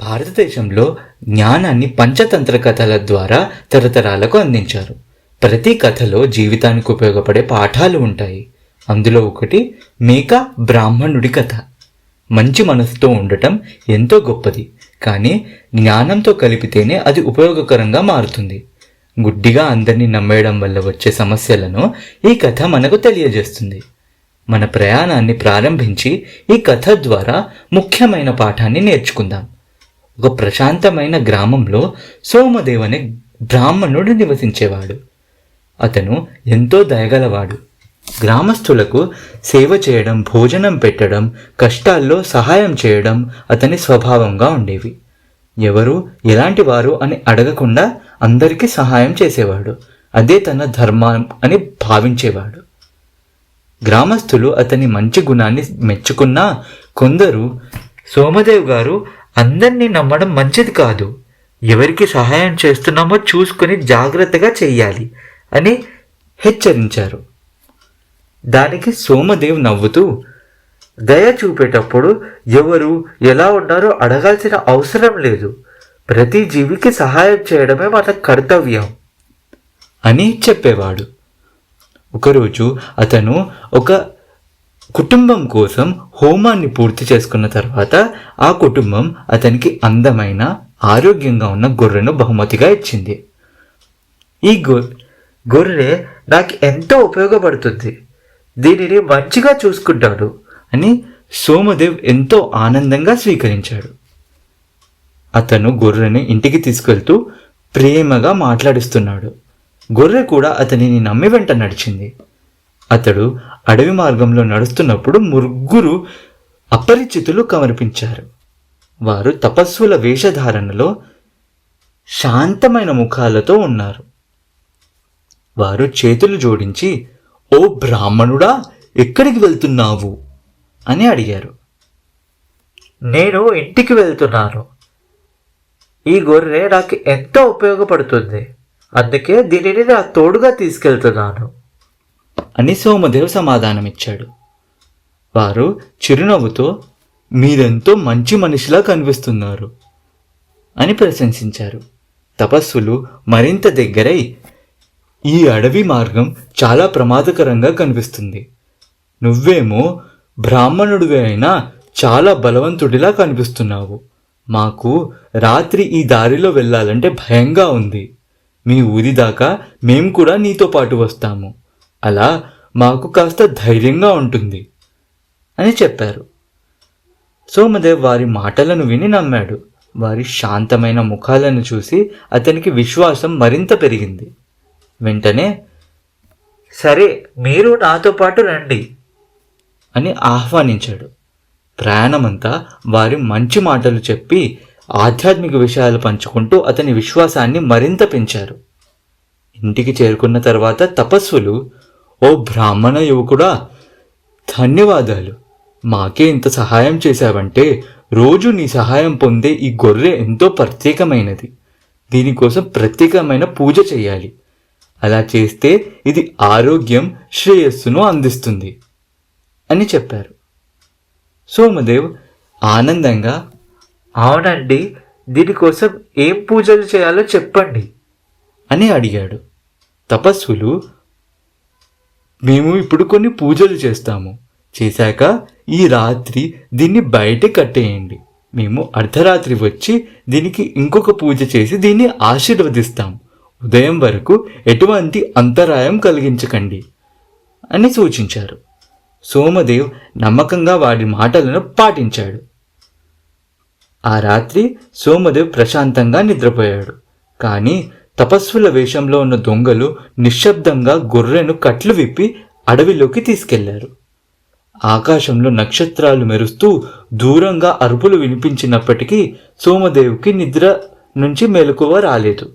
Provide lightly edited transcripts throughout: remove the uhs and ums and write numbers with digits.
భారతదేశంలో జ్ఞానాన్ని పంచతంత్ర కథల ద్వారా తరతరాలకు అందించారు. ప్రతి కథలో జీవితానికి ఉపయోగపడే పాఠాలు ఉంటాయి. అందులో ఒకటి మేక బ్రాహ్మణుడి కథ. మంచి మనసుతో ఉండటం ఎంతో గొప్పది, కానీ జ్ఞానంతో కలిపితేనే అది ఉపయోగకరంగా మారుతుంది. గుడ్డిగా అందరినీ నమ్మేయడం వల్ల వచ్చే సమస్యలను ఈ కథ మనకు తెలియజేస్తుంది. మన ప్రయాణాన్ని ప్రారంభించి ఈ కథ ద్వారా ముఖ్యమైన పాఠాన్ని నేర్చుకుందాం. ఒక ప్రశాంతమైన గ్రామంలో సోమదేవ్ అనే బ్రాహ్మణుడు నివసించేవాడు. అతను ఎంతో దయగలవాడు. గ్రామస్తులకు సేవ చేయడం, భోజనం పెట్టడం, కష్టాల్లో సహాయం చేయడం అతని స్వభావంగా ఉండేవి. ఎవరు ఎలాంటి వారు అని అడగకుండా అందరికీ సహాయం చేసేవాడు. అదే తన ధర్మం అని భావించేవాడు. గ్రామస్తులు అతని మంచి గుణాన్ని మెచ్చుకున్నా కొందరు సోమదేవ్ గారు అందరినీ నమ్మడం మంచిది కాదు, ఎవరికి సహాయం చేస్తున్నామో చూసుకుని జాగ్రత్తగా చెయ్యాలి అని హెచ్చరించారు. దానికి సోమదేవ్ నవ్వుతూ, దయ చూపేటప్పుడు ఎవరు ఎలా ఉన్నారో అడగాల్సిన అవసరం లేదు, ప్రతి జీవికి సహాయం చేయడమే మన కర్తవ్యం అని చెప్పేవాడు. ఒకరోజు అతను ఒక కుటుంబం కోసం హోమాన్ని పూర్తి చేసుకున్న తర్వాత ఆ కుటుంబం అతనికి అందమైన, ఆరోగ్యంగా ఉన్న గొర్రెను బహుమతిగా ఇచ్చింది. ఈ గొర్రె నాకు ఎంతో ఉపయోగపడుతుంది, దీనిని మంచిగా చూసుకుంటాడు అని సోమదేవ్ ఎంతో ఆనందంగా స్వీకరించాడు. అతను గొర్రెని ఇంటికి తీసుకెళ్తూ ప్రేమగా మాట్లాడిస్తున్నాడు. గొర్రె కూడా అతనిని నమ్మి వెంట నడిచింది. అతడు అడవి మార్గంలో నడుస్తున్నప్పుడు ముగ్గురు అపరిచితులు కనిపించారు. వారు తపస్సుల వేషధారణలో శాంతమైన ముఖాలతో ఉన్నారు. వారు చేతులు జోడించి, ఓ బ్రాహ్మణుడా, ఎక్కడికి వెళ్తున్నావు అని అడిగారు. నేను ఇంటికి వెళ్తున్నాను, ఈ గొర్రె నాకు ఎంతో ఉపయోగపడుతుంది, అందుకే దీనిని నా తోడుగా తీసుకెళ్తున్నాను అని సోమదేవ్ సమాధానమిచ్చాడు. వారు చిరునవ్వుతో, మీరెంతో మంచి మనిషిలా కనిపిస్తున్నారు అని ప్రశంసించారు. తపస్సులు మరింత దగ్గరై, ఈ అడవి మార్గం చాలా ప్రమాదకరంగా కనిపిస్తుంది, నువ్వేమో బ్రాహ్మణుడివి అయినా చాలా బలవంతుడిలా కనిపిస్తున్నావు, మాకు రాత్రి ఈ దారిలో వెళ్ళాలంటే భయంగా ఉంది, మీ ఊరి దాకా మేము కూడా నీతో పాటు వస్తాము, అలా మాకు కాస్త ధైర్యంగా ఉంటుంది అని చెప్పారు. సోమదేవ్ వారి మాటలను విని నమ్మాడు. వారి శాంతమైన ముఖాలను చూసి అతనికి విశ్వాసం మరింత పెరిగింది. వెంటనే, సరే, మీరు నాతో పాటు రండి అని ఆహ్వానించాడు. ప్రయాణమంతా వారి మంచి మాటలు చెప్పి ఆధ్యాత్మిక విషయాలు పంచుకుంటూ అతని విశ్వాసాన్ని మరింత పెంచారు. ఇంటికి చేరుకున్న తర్వాత తపస్సులు, ఓ బ్రాహ్మణ యువకుడా, ధన్యవాదాలు, మాకే ఇంత సహాయం చేశావంటే రోజు నీ సహాయం పొందే ఈ గొర్రె ఎంతో ప్రత్యేకమైనది, దీనికోసం ప్రత్యేకమైన పూజ చేయాలి, అలా చేస్తే ఇది ఆరోగ్యం, శ్రేయస్సును అందిస్తుంది అని చెప్పారు. సోమదేవ్ ఆనందంగా, అవునండి, దీనికోసం ఏం పూజలు చేయాలో చెప్పండి అని అడిగాడు. తపస్సులు, మేము ఇప్పుడు కొన్ని పూజలు చేస్తాము, చేశాక ఈ రాత్రి దీన్ని బయట కట్టేయండి, మేము అర్ధరాత్రి వచ్చి దీనికి ఇంకొక పూజ చేసి దీన్ని ఆశీర్వదిస్తాం, ఉదయం వరకు ఎటువంటి అంతరాయం కలిగించకండి అని సూచించారు. సోమదేవ్ నమ్మకంగా వాడి మాటలను పాటించాడు. ఆ రాత్రి సోమదేవ్ ప్రశాంతంగా నిద్రపోయాడు. కానీ తపస్సుల వేషంలో ఉన్న దొంగలు నిశ్శబ్దంగా గొర్రెను కట్లు విప్పి అడవిలోకి తీసుకెళ్లారు. ఆకాశంలో నక్షత్రాలు మెరుస్తూ దూరంగా అరుపులు వినిపించినప్పటికీ సోమదేవ్కి నిద్ర నుంచి మెలకువ రాలేదు,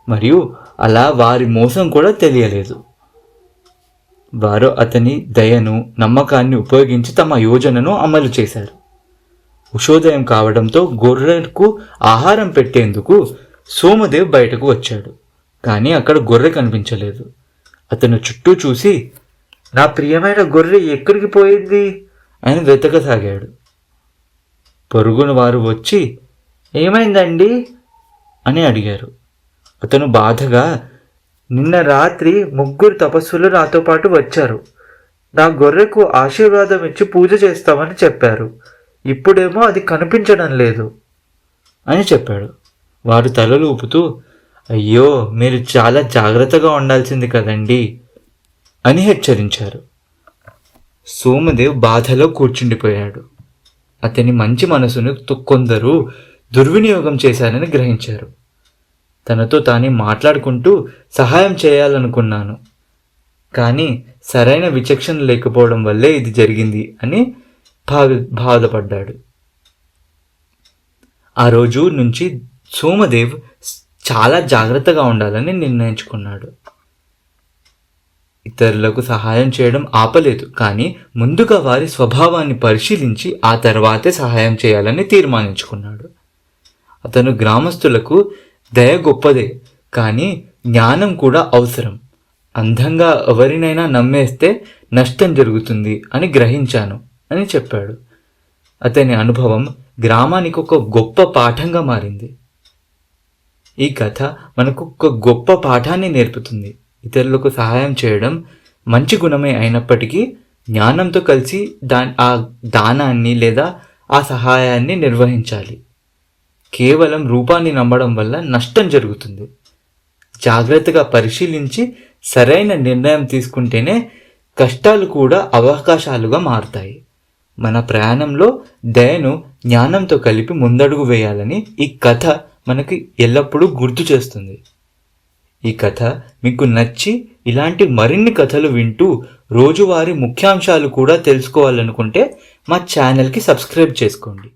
మరియు అలా వారి మోసం కూడా తెలియలేదు. వారు అతని దయను, నమ్మకాన్ని ఉపయోగించి తమ యోజనను అమలు చేశారు. ఉషోదయం కావడంతో గొర్రెకు ఆహారం పెట్టేందుకు సోమదేవ్ బయటకు వచ్చాడు. కానీ అక్కడ గొర్రె కనిపించలేదు. అతను చుట్టూ చూసి, నా ప్రియమైన గొర్రె ఎక్కడికి పోయింది అని వెతకసాగాడు. పొరుగున వారు వచ్చి, ఏమైందండి అని అడిగారు. అతను బాధగా, నిన్న రాత్రి 3 తపస్సులు నాతో పాటు వచ్చారు. నా గొర్రెకు ఆశీర్వాదం ఇచ్చి పూజ చేస్తామని చెప్పారు. ఇప్పుడేమో అది కనిపించడం లేదు అని చెప్పాడు. వారు తలలు ఊపుతూ, అయ్యో, మీరు చాలా జాగ్రత్తగా ఉండాల్సింది కదండి అని హెచ్చరించారు. సోమదేవ్ బాధలో కూర్చుండిపోయాడు. అతని మంచి మనసును కొందరు దుర్వినియోగం చేశారని గ్రహించారు. తనతో తానే మాట్లాడుకుంటూ, సహాయం చేయాలనుకున్నాను, కానీ సరైన విచక్షణ లేకపోవడం వల్లే ఇది జరిగింది అని బాధపడ్డాడు. ఆ రోజు నుంచి సోమదేవ్ చాలా జాగ్రత్తగా ఉండాలని నిర్ణయించుకున్నాడు. ఇతరులకు సహాయం చేయడం ఆపలేదు, కానీ ముందుగా వారి స్వభావాన్ని పరిశీలించి ఆ తర్వాతే సహాయం చేయాలని తీర్మానించుకున్నాడు. అతను గ్రామస్తులకు దయ గొప్పదే, కానీ జ్ఞానం కూడా అవసరం. అందంగా ఎవరినైనా నమ్మేస్తే నష్టం జరుగుతుంది అని గ్రహించాను అని చెప్పాడు. అతని అనుభవం గ్రామానికి ఒక గొప్ప పాఠంగా మారింది. ఈ కథ మనకు ఒక గొప్ప పాఠాన్ని నేర్పుతుంది. ఇతరులకు సహాయం చేయడం మంచి గుణమే అయినప్పటికీ జ్ఞానంతో కలిసి ఆ దానాన్ని లేదా ఆ సహాయాన్ని నిర్వహించాలి. కేవలం రూపాన్ని నమ్మడం వల్ల నష్టం జరుగుతుంది. జాగ్రత్తగా పరిశీలించి సరైన నిర్ణయం తీసుకుంటేనే కష్టాలు కూడా అవకాశాలుగా మారుతాయి. మన ప్రయాణంలో దయను జ్ఞానంతో కలిపి ముందడుగు వేయాలని ఈ కథ మనకి ఎల్లప్పుడూ గుర్తు చేస్తుంది. ఈ కథ మీకు నచ్చి ఇలాంటి మరిన్ని కథలు వింటూ రోజువారీ ముఖ్యాంశాలు కూడా తెలుసుకోవాలనుకుంటే మా ఛానల్కి సబ్స్క్రైబ్ చేసుకోండి.